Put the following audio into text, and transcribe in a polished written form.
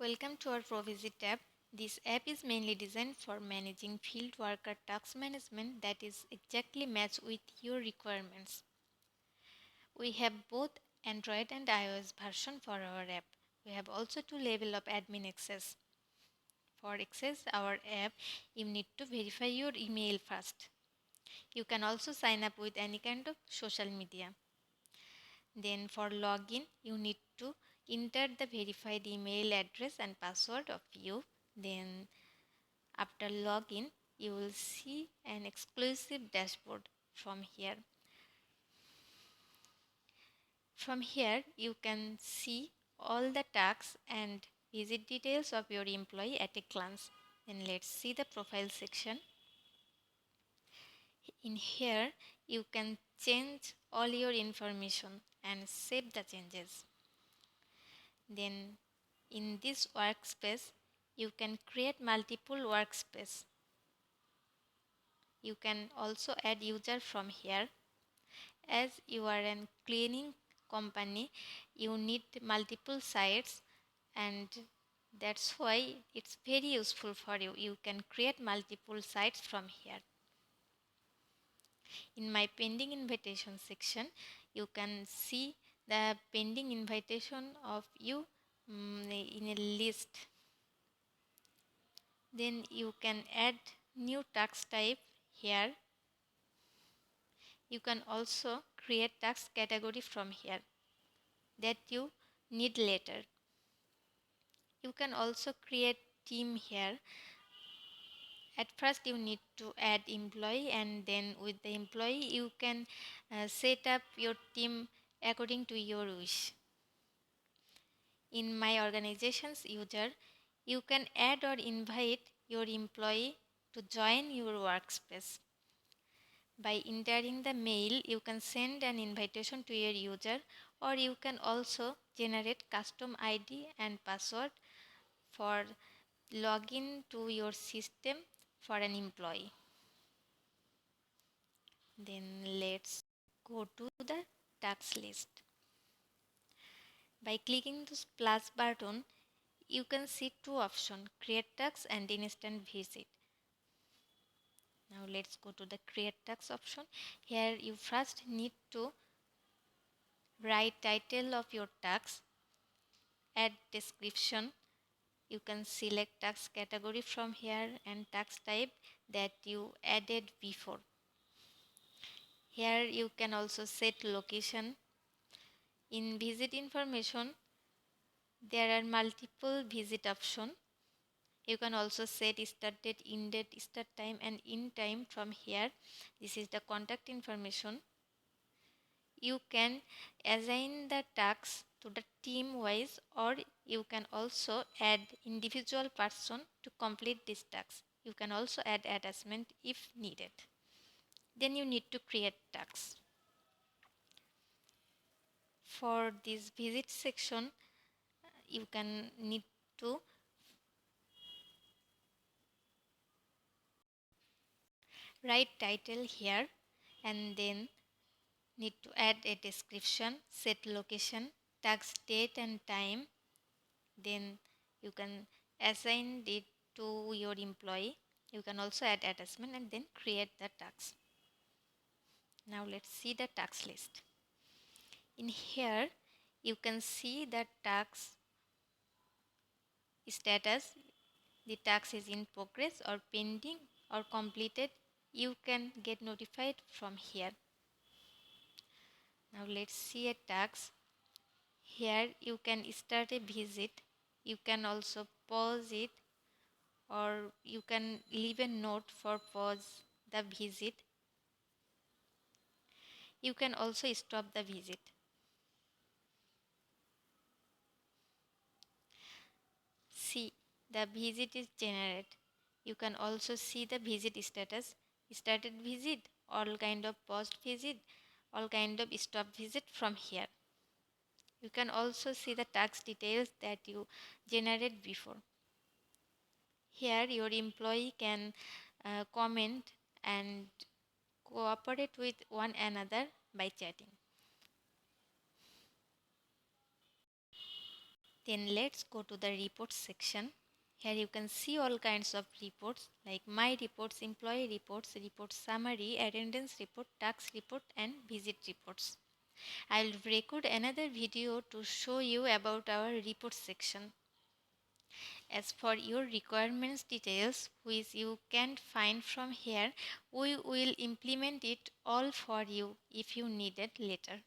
Welcome to our ProVisit tab. This app is mainly designed for managing field worker task management that is exactly matched with your requirements. We have both Android and iOS version for our app. We have also two levels of admin access. For access our app, you need to verify your email first. You can also sign up with any kind of social media. Then for login, you need to enter the verified email address and password of you. Then after login, you will see an exclusive dashboard from here. From here, you can see all the tasks and visit details of your employee at a glance. Then let's see the profile section. In here, you can change all your information and save the changes. Then in this workspace, you can create multiple workspace. You can also add user from here. As you are a cleaning company, you need multiple sites, and that's why it's very useful for you. You can create multiple sites from here. In my pending invitation section, you can see the pending invitation of you in a list. Then you can add new task type here. You can also create task category from here that you need later. You can also create team here. At first you need to add employee, and then with the employee you can set up your team according to your wish. In my organization's user, you can add or invite your employee to join your workspace. By entering the mail, you can send an invitation to your user, or you can also generate custom ID and password for login to your system for an employee. Then let's go to the task list. By clicking this plus button, you can see two options, create task and instant visit. Now let's go to the create task option. Here you first need to write title of your task, add description. You can select task category from here and task type that you added before. Here you can also set location. In visit information, there are multiple visit options. You can also set start date, end date, start time and end time from here. This is the contact information. You can assign the tasks to the team wise, or you can also add individual person to complete this task. You can also add attachment if needed. Then you need to create tasks. For this visit section, you can need to write title here, and then need to add a description, set location, task date and time. Then you can assign it to your employee. You can also add attachment and then create the task. Now let's see the task list. In here you can see the task status. The task is in progress or pending or completed. You can get notified from here. Now let's see a task. Here you can start a visit. You can also pause it, or you can leave a note for pause the visit. You can also stop the visit. See, the visit is generated. You can also see the visit status, started visit, all kind of paused visit, all kind of stop visit from here. You can also see the task details that you generated before. Here your employee can comment and cooperate with one another by chatting. Then let's go to the reports section. Here you can see all kinds of reports like my reports, employee reports, report summary, attendance report, tax report and visit reports. I will record another video to show you about our report section. As for your requirements details, which you can't find from here, we will implement it all for you if you need it later.